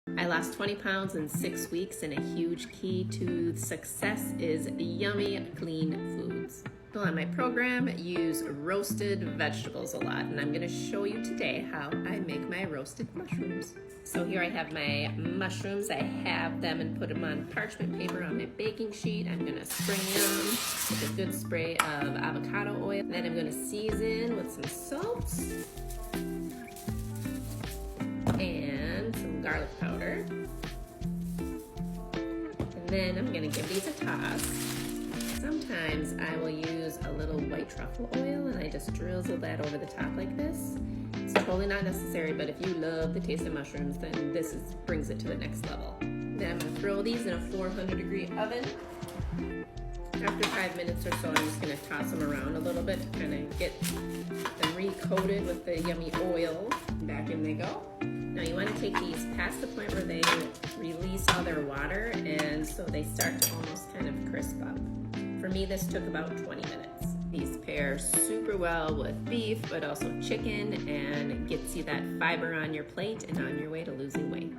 I lost 20 pounds in 6 weeks, and a huge key to success is yummy, clean foods. On my program, use roasted vegetables a lot, and I'm going to show you today how I make my roasted mushrooms. So here I have my mushrooms. I have them and put them on parchment paper on my baking sheet. I'm going to spray them with a good spray of avocado oil. Then I'm going to season with some salt and some garlic powder. And then I'm going to give these a toss. Sometimes I will use a little white truffle oil and I just drizzle that over the top like this. It's totally not necessary, but if you love the taste of mushrooms, then this brings it to the next level. Then I'm going to throw these in a 400-degree oven. After 5 minutes or so, I'm just going to toss them around a little bit to kind of get them recoated with the yummy oil. Back in they go. Now you want to take these past the point where they release all their water, and so they start to almost kind of crisp up. For me, this took about 20 minutes. These pair super well with beef, but also chicken, and gets you that fiber on your plate and on your way to losing weight.